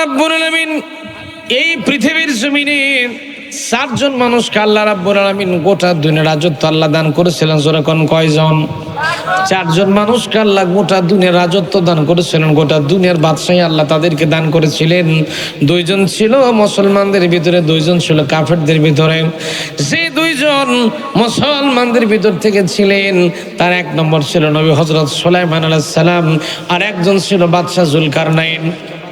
রাব্বুল আলামিন এই পৃথিবীর জমিনে চারজন মানুষকে আল্লাহ রাব্বুল আলামিন গোটা দুনিয়ার রাজত্ব আল্লাহ দান করেছিলেন। জোরে কোন কয়জন? চারজন মানুষকে আল্লাহ গোটা দুনিয়ার রাজত্ব দান করেছিলেন, গোটা দুনিয়ার বাদশাহী আল্লাহ তাদেরকে দান করেছিলেন। দুইজন ছিল মুসলমানদের ভিতরে, দুইজন ছিল কাফেরদের ভিতরে। যে দুইজন মুসলমানদের ভিতর থেকে ছিলেন তার এক নম্বর ছিল নবী হযরত সুলাইমান আলাইহিস সালাম, আর একজন ছিল বাদশা যুলকারনাইন।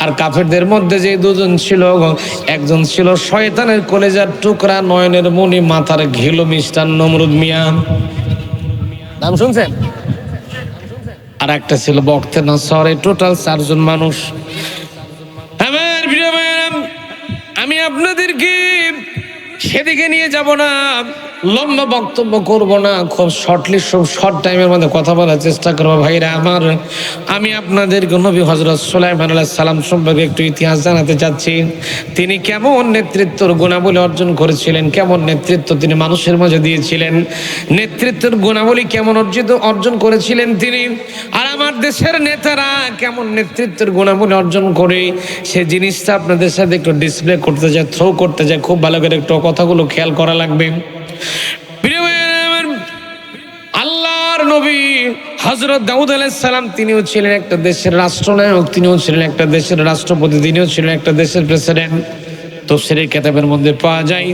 আর কাফেরদের মধ্যে যে দুজন ছিল, একজন ছিল শয়তানের কলেজার টুকরা, নয়নের মণি, মাথার ঘিলো মিষ্টান নমরুদ মিয়া, নাম শুনছেন? আর একটা ছিল বক্তের নসর। এই টোটাল চারজন মানুষ। আমার প্রিয় ভাইয়েরা, আমি আপনাদেরকে সেদিকে নিয়ে যাব না, লম্বা বক্তব্য করব না, খুব শর্ট টাইমের মধ্যে কথা বলার চেষ্টা করবো। ভাইরা আমার, আমি আপনাদেরকে নবী হযরত সুলাইমান আলাইহিস সালাম সম্পর্কে একটু ইতিহাস জানাতে চাচ্ছি। তিনি কেমন নেতৃত্বের গুণাবলী অর্জন করেছিলেন, কেমন নেতৃত্ব তিনি মানুষের মাঝে দিয়েছিলেন, নেতৃত্বের গুণাবলী কেমন অর্জন করেছিলেন তিনি, আর আমার দেশের নেতারা কেমন নেতৃত্বের গুণাবলী অর্জন করে, সে জিনিসটা আপনাদের সাথে একটু ডিসপ্লে করতে চাই, থ্রো করতে চাই। খুব ভালো করে একটু কথাগুলো খেয়াল করা লাগবে। আল্লাহর নবী হযরত দাউদ আলাইহিস সালাম তিনিও ছিলেন একটা দেশের রাষ্ট্রনায়ক, তিনিও ছিলেন একটা দেশের রাষ্ট্রপতি, তিনিও ছিলেন একটা দেশের প্রেসিডেন্ট। তাফসীরের কিতাবের মধ্যে পাওয়া যায়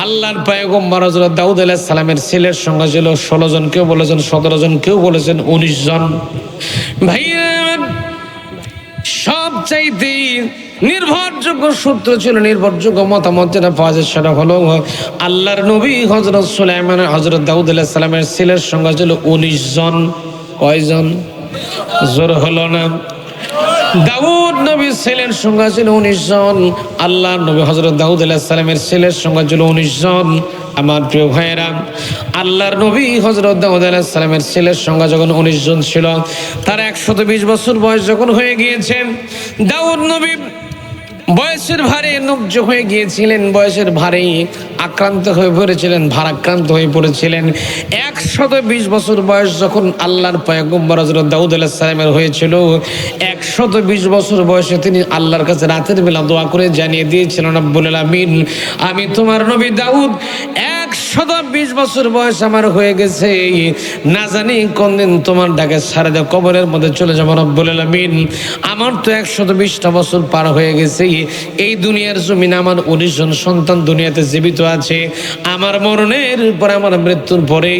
আল্লাহর পয়গম্বর হযরত দাউদ আলাইহিস সালামের ছেলের সংখ্যা ছিল 16 জন, কেউ বলেছেন 17 জন, কেউ বলেছেন 19 জন। ভাইয়া, সবচাইতে নির্ভরযোগ্য সূত্র ছিল, নির্ভরযোগ্য মতামত যেটা পাওয়া যায় সেটা হলো আল্লাহর নবী হযরত সুলাইমান হযরত দাউদ আলাইহিস সালামের ছেলের সংখ্যা ছিল 19 জন। কয়জন? জোর হলো না। দাউদ নবীর ছেলের সংখ্যা ছিল 19 জন, আল্লাহর নবী হযরত দাউদ আলাইহিস সালামের ছেলের সংখ্যা ছিল 19 জন। আমার প্রিয় ভাইয়েরা, আল্লাহর নবী হযরত দাউদ আলাইহিস সালামের ছেলের সংখ্যা যখন 19 জন ছিল, তার 120 বছর বয়স যখন হয়ে গিয়েছে, দাউদ নবী বয়সের ভারে নুব্জ হয়ে গিয়েছিলেন, বয়সের ভারে আক্রান্ত হয়ে পড়েছিলেন, ভারাক্রান্ত হয়ে পড়েছিলেন। 120 বছর বয়স যখন আল্লাহর পয়গম্বর হযরত দাউদ আলাইহিস সালামের হয়েছিল, 120 বছর বয়সে তিনি আল্লাহর কাছে রাতের বেলা দোয়া করে জানিয়ে দিয়েছিলেন, রব্বুল আলামিন, আমি তোমার নবী দাউদ 120 বছর বয়স আমার হয়ে গেছে, না জানি কোনদিন তোমার ডাকে সারা দিয়ে কবরের মধ্যে চলে যাবো। রব্বুল আলামিন, আমার তো 120টা বছর পার হয়ে গেছে, এই দুনিয়ার জমিনে আমার 19 জন সন্তান দুনিয়াতে জীবিত আছে। আমার মরণের পরে, আমার মৃত্যুর পরে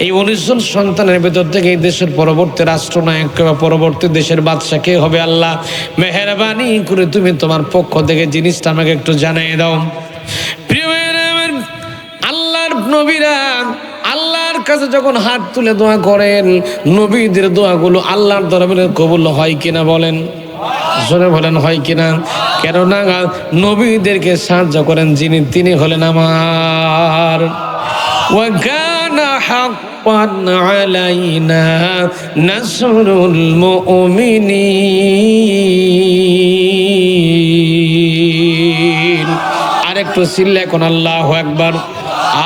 এই 19 জন সন্তানের ভেতর থেকে এই দেশের পরবর্তী রাষ্ট্রনায়ক বা পরবর্তী দেশের বাদশা কে হবে? আল্লাহ মেহেরবানি করে তুমি তোমার পক্ষ থেকে জিনিসটা আমাকে একটু জানিয়ে দাও। প্রিয় ভাইয়েরা, আল্লাহর নবীরা আল্লাহর কাছে যখন হাত তুলে দোয়া করেন, নবীদের দোয়াগুলো আল্লাহর দরবারে কবুল হয় কিনা বলেন? জোরে বলেন, হয় কিনা? কেননা নবীদেরকে সাহায্য করেন যিনি, তিনি হলেন আমার। ওয়া কানা হাক্কান আলাইনা নাসরুল মুমিনিন। আরেকটু চিল্লা কোন আল্লাহু আকবার,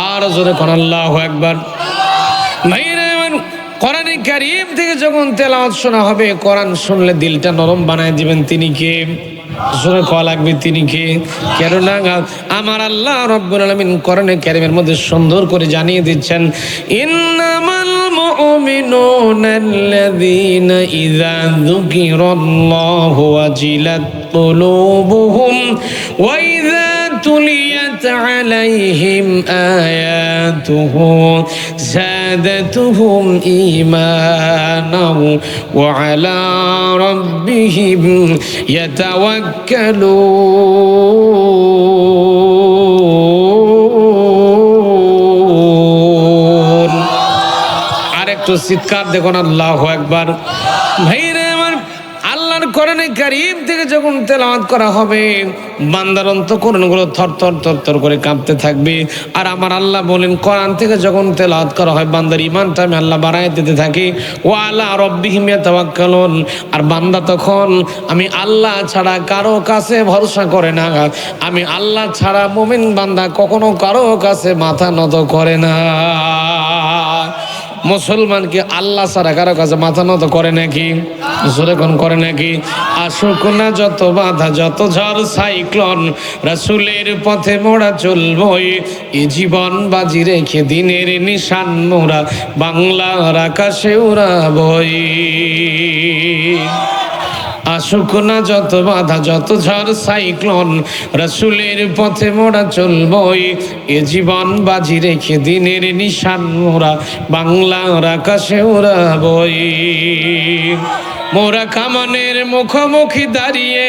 আর জোরে কোন আল্লাহু আকবার। কোরআনে কারীম থেকে যখন তেলাওয়াত শোনা হবে, কোরআন শুনলে দিলটা নরম বানায় দিবেন তিনি কে? জোরে কোয়া লাগবে, তিনি কে? কেননা আমার আল্লাহ রাব্বুল আলামিন কোরআনে কারীমের মধ্যে সুন্দর করে জানিয়ে দিচ্ছেন, ইন্নামাল মুমিনুনা আল্লাযীনা ইযা যুকিরাল্লাহু ওয়াজিলাত কুলুবুহুম ওয়া ইযা তুলিয়াত আলাইহিম আয়াতুহু زادتهم إيمانا وعلى ربهم يتوكلون। আরেকটু চিৎকার দেখুন, আল্লাহু আকবার। ভাইরা আমার, আল্লাহর কোরআনে কারীম থেকে যখন তেলাওয়াত করা হবে, বান্দার অন্তঃকরণগুলো থরথর থরথর করে কাঁপতে থাকবে। আর আমার আল্লাহ বলেন, কোরআন থেকে যখন তেলাওয়াত করা হয়, বান্দার ঈমানটা আমি আল্লাহ বাড়ায় দিতে থাকি। ওয়া আলা রাব্বিহিম ইয়াতাওয়াক্কালুন। আর বান্দা তখন আমি আল্লাহ ছাড়া কারো কাছে ভরসা করে না। আমি আল্লাহ ছাড়া মুমিন বান্দা কখনো কারো কাছে মাথা নত করে না। মুসলমান কি আল্লাহ ছাড়া কারো কাছে মাথা নত করে নাকি? জোরে কোন করে নাকি? আসুক না যত বাধা যত ঝড় সাইক্লোন, রাসূলের পথে মোরা চলবই, এই জীবন বাজি রেখে দিনের নিশান মোরা বাংলার আকাশে উড়াবই। আসুক না যত বাধা যত ঝড় সাইক্লোন, রাসূলের পথে মোরা চলবই, এ জীবন বাজি রেখে দিনের নিশান মোরা বাংলার আকাশে উড়াবই। মোরা কামানের মুখোমুখি দাঁড়িয়ে,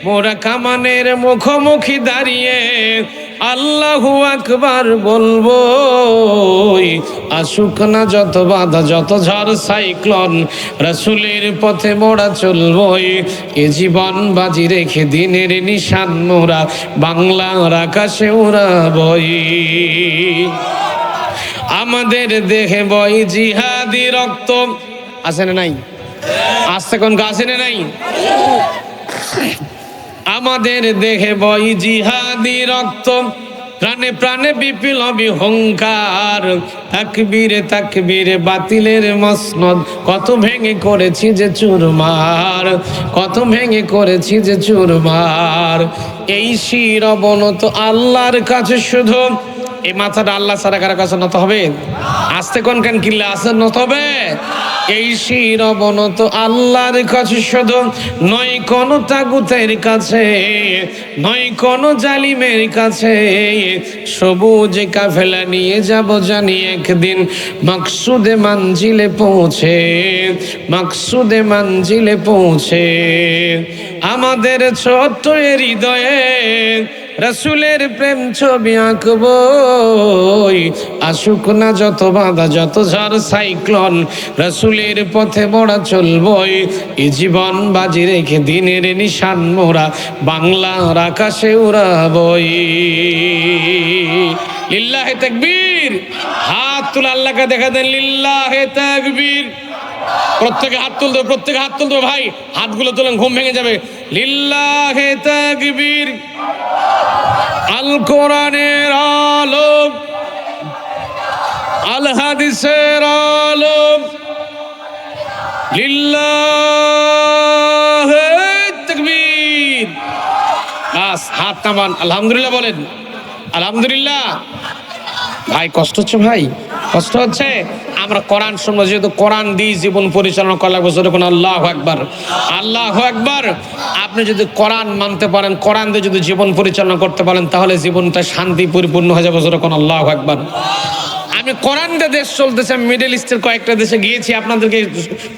মোরা কামানের মুখোমুখি দাঁড়িয়ে আল্লাহু আকবার বলবো। আসুক না যত বাধা যত ঝড় সাইক্লোন, রাসূলের পথে মোরা চলবই, এ জীবন বাজি রেখে দিনের নিশান মোরা বাংলার আকাশে উড়াবই। আমাদের দেহে বয় জিহাদি রক্ত, আছে না নাই? আসতে কোন আছে না নাই? আমাদের দেহে বয় জিহাদি রক্ত, প্রাণে প্রাণে বিপ্লবী হুঙ্কার, তাকবীরে তাকবীরে বাতিলের মসনদ, কত ভেঙে করেছি যে চুরমার, কত ভেঙে করেছি যে চুরমার। এই শির অবনত আল্লাহর কাছে শুধু, এই মাথাটা আল্লাহ ছাড়া কারো কাছে নত হবে? আস্তে কোন কান কিল্লা আছে নত হবে? এই শির অবনত আল্লাহর কাছে শুধু, নয় কোন তাগুতের কাছে, নয় কোন জালিমের কাছে। সবুজ কাফেলা নিয়ে যাব জানি একদিন মাকসুদে মঞ্জিলে পৌঁছে, মাকসুদে মঞ্জিলে পৌঁছে। আমাদের ছোট্ট হৃদয়ে রাসূলের প্রেম ছবি আঁকবই। আসুক না যত বাধা যত ঝড় সাইক্লোন, রাসূলের পথে মোরা চলবই, এই জীবন বাজি রেখে দিনের নিশান মোরা বাংলার আকাশে উড়াবই। লিল্লাহে তাকবীর। হাত তুলে আল্লাহকে দেখা দেন, লিল্লাহে তাকবীর। প্রত্যেকে হাত তুলতো, প্রত্যেকে হাত তুলতো ভাই, হাতগুলো তোলেন, ঘুম ভেঙে যাবে। লিল্লাহে তাকবীর। আল কোরআনের আলো, আল হাদিসের আলো, লিল্লাহে তাকবীর। বাস হাত নামান, আলহামদুলিল্লাহ বলেন, আলহামদুলিল্লাহ। ভাই কষ্ট হচ্ছে, ভাই কষ্ট হচ্ছে। আমরা কোরআন শুনবো, যেহেতু কোরআন দিয়ে জীবন পরিচালনা করা লাগবে। যখন আল্লাহু আকবার, আল্লাহু আকবার। আপনি যদি কোরআন মানতে পারেন, কোরআন দিয়ে যদি জীবন পরিচালনা করতে পারেন, তাহলে জীবনটা শান্তি পরিপূর্ণ হয়ে যাবে। যখন আল্লাহু আকবার। আমি কোরআন দিয়ে দেশ চলতেছে, আমি মিডল ইস্টের কয়েকটা দেশে গিয়েছি, আপনাদেরকে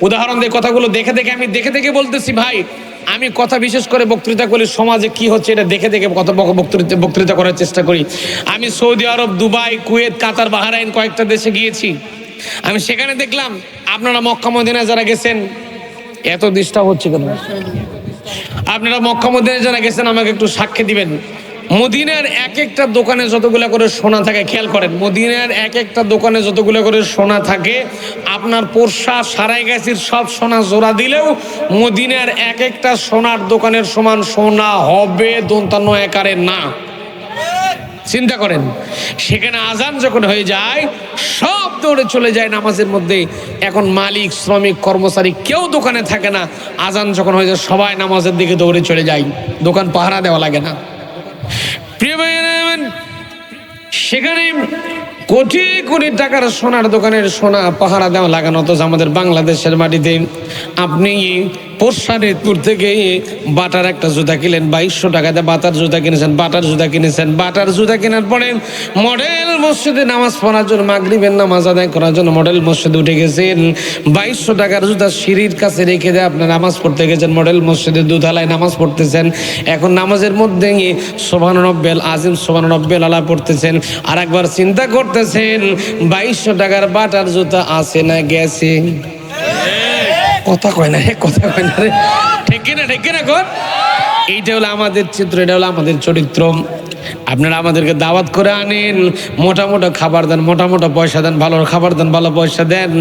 উদাহরণ দিয়ে কথাগুলো দেখে দেখে আমি দেখে দেখে বলতেছি ভাই। আমি কথা বিশেষ করে বক্তৃতা করি, সমাজে কি হচ্ছে এটা দেখে দেখে কত বক্তৃতা করার চেষ্টা করি। আমি সৌদি আরব, দুবাই, কুয়েত, কাতার, বাহরাইন কয়েকটা দেশে গিয়েছি। আমি সেখানে দেখলাম, আপনারা মক্কা মদিনায় যারা গেছেন, এত ডিস্টার্ব হচ্ছে কেন? আপনারা মক্কা মদিনায় যারা গেছেন আমাকে একটু সাক্ষী দিবেন। মদিনার এক একটা দোকানে যতগুলো করে সোনা থাকে, খেয়াল করেন, মদিনার এক একটা দোকানে যতগুলো করে সোনা থাকে, আপনার পোরশা সারাইগাছির সব সোনা জোড়া দিলেও মদিনার এক একটা সোনার দোকানের সমান সোনা হবে দন্তান্ন একারে না। চিন্তা করেন, সেখানে আজান যখন হয়ে যায় সব দৌড়ে চলে যায় নামাজের মধ্যে। এখন মালিক, শ্রমিক, কর্মচারী কেউ দোকানে থাকে না। আজান যখন হয়ে যায় সবাই নামাজের দিকে দৌড়ে চলে যায়, দোকান পাহারা দেওয়া লাগে না। প্রিয় ভাইয়েরা, সেখানে কোটি কোটি টাকার সোনার দোকানের সোনা পাহারা দেওয়া লাগানো। অথচ আমাদের বাংলাদেশের মাটিতে আপনি পোরশানেরপুর থেকে বাটার একটা জুতা কিনলেন 2200 টাকাতে, বাটার জুতা কিনেছেন, বাটার জুতা কিনেছেন। বাটার জুতা কেনার পরে মডেল মসজিদে নামাজ পড়ার জন্য, মাগরিবের নামাজ আদায় করার জন্য মডেল মসজিদে উঠে গেছেন। 2200 টাকার জুতা সিঁড়ির কাছে রেখে দিয়ে আপনি নামাজ পড়তে গেছেন, মডেল মসজিদে দুতলায় নামাজ পড়তেছেন। এখন নামাজের মধ্যে সুবহান রব্বিল আযীম, সুবহান রব্বিল আলা পড়তেছেন, আর একবার চিন্তা করতেছেন 2200 টাকার বাটার জুতা আছে না গেছে? কথা কয় না রে, কথা কয় না রে, ঠিক কিনা, ঠিক কিনা কর। এইটা হলো আমাদের চিত্র, এটা হলো আমাদের চরিত্র। আপনারা আমাদেরকে দাওয়াত করে আনেন, মোটা মোটা খাবার দেন, মোটা মোটা পয়সা দেন, ভালো খাবার দেন, ভালো পয়সা দেন।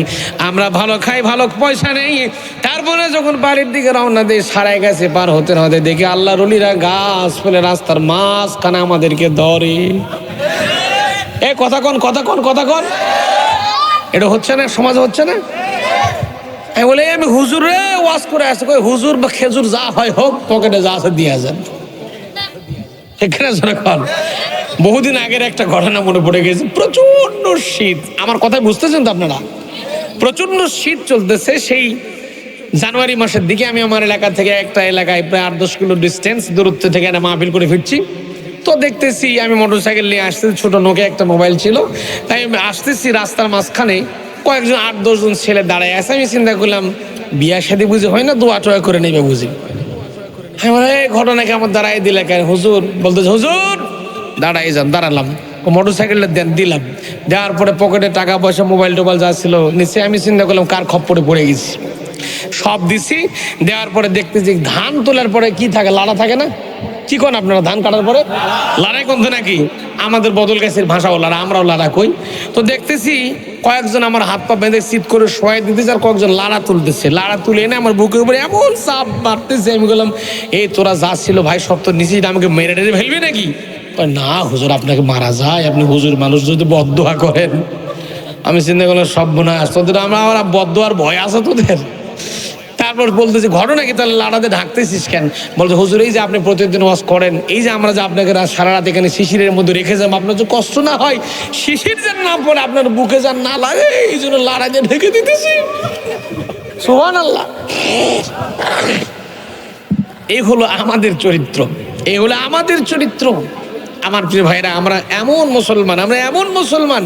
আমরা ভালো খাই, ভালো পয়সা নেই। তারপরে যখন বাড়ির দিকে রওনা দিই, সারাই গেছে পার হতে না হতে দেখি আল্লাহর ওলিরা গাছ ফেলে রাস্তার মাঝখানে আমাদেরকে ধরে। এ কথা কন, কথা কন, কথা কন। এটা হচ্ছে না, সমাজে হচ্ছে না। আমি বলে আমি হুজুরে ওয়াজ করে আসছি, কই হুজুর বা খেজুর যা হয় হোক, পকেটে যা আছে দিয়ে যান। এখানে যখন বহুদিন আগের একটা ঘটনা মনে পড়ে গেছে, প্রচন্ড শীত, আমার কথা বুঝতেছেন তো আপনারা? প্রচন্ড শীত চলতেছে, সেই জানুয়ারি মাসের দিকে আমি আমার এলাকা থেকে একটা এলাকায় প্রায় 8-10 কিলো ডিস্টেন্স দূরত্ব থেকে একটা মাহফিল করে ফিরছি। তো দেখতেছি আমি মোটরসাইকেল নিয়ে আসতেছি, ছোট নোকে একটা মোবাইল ছিল, তাই আমি আসতেছি, রাস্তার মাঝখানে কয়েকজন 8-10 জন ছেলে দাঁড়ায় আছে। আমি চিন্তা করলাম বিয়া শাদী বুঝি হয় না, দোয়া টোয়া করে নেবে বুঝি। হ্যাঁ, মানে এই ঘটনাকে আমার দাঁড়াই দিলে কেন হুজুর? বলতেছে হুজুর দাঁড়াই যান। দাঁড়ালাম, মোটরসাইকেলটা দেন, দিলাম। দেওয়ার পরে পকেটে টাকা পয়সা মোবাইল টোবাইল যা ছিল নিচে। আমি চিন্তা করলাম কার খপ্পরে পড়ে গেছি, সব দিছি। দেওয়ার পরে দেখতেছি ধান তোলার পরে কি থাকে, লাড়া থাকে না? কি কোন আপনারা ধান কাটার পরে লাড়াই কোন নাকি? আমাদের বদল গাছের ভাষাও লাড়া, আমরাও লাড়া কই। তো দেখতেছি কয়েকজন আমার হাত পা বেঁধে শীত করে শোয়াই দিতেছে, আর কয়েকজন লাড়া তুলতেছে। লাড়া তুলে এনে আমার বুকের উপরে এমন চাপ মারতেছে। আমি বললাম এই তোরা যা ছিল ভাই সব তো নিচেই, আমাকে মেরে টেরে ফেলবি নাকি? না হুজুর আপনাকে মারা যায়, আপনি হুজুর মানুষ, যদি বদদোয়া করেন। আমি চিন্তা করলাম সব বোনা তোদের আমরা বদদোয়ার ভয় আছে তোদের। তারপর বলতেছি ঘটনা কি, তাহলে লাড়াতে ঢাকতেছিস কেন? বলছে হুজুর এই যে আপনি প্রতিদিন ওয়াজ করেন, এই যে আমরা যে আপনাকে সারা রাত এখানে শিশিরের মধ্যে রেখে যাবো, আপনার যে কষ্ট না হয়, শিশির যেন না পড়ে, আপনার বুকে যেন না লাগে, এই জন্য লাড়াতে ঢেকে দিতেছি। সুবহানাল্লাহ। এই হলো আমাদের চরিত্র, এই হলো আমাদের চরিত্র। আমার প্রিয় ভাইরা, আমরা এমন মুসলমান,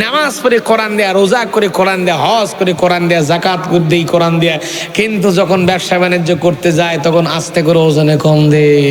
নামাজ পড়ে কোরআন দেয়া, রোজা করে কোরআন দেয়া, হজ করে কোরআন দেয়া, জাকাত করতেই কোরআন দেয়া, কিন্তু যখন ব্যবসা বাণিজ্য করতে যায় তখন আস্তে করে ওজনে কম দেয়।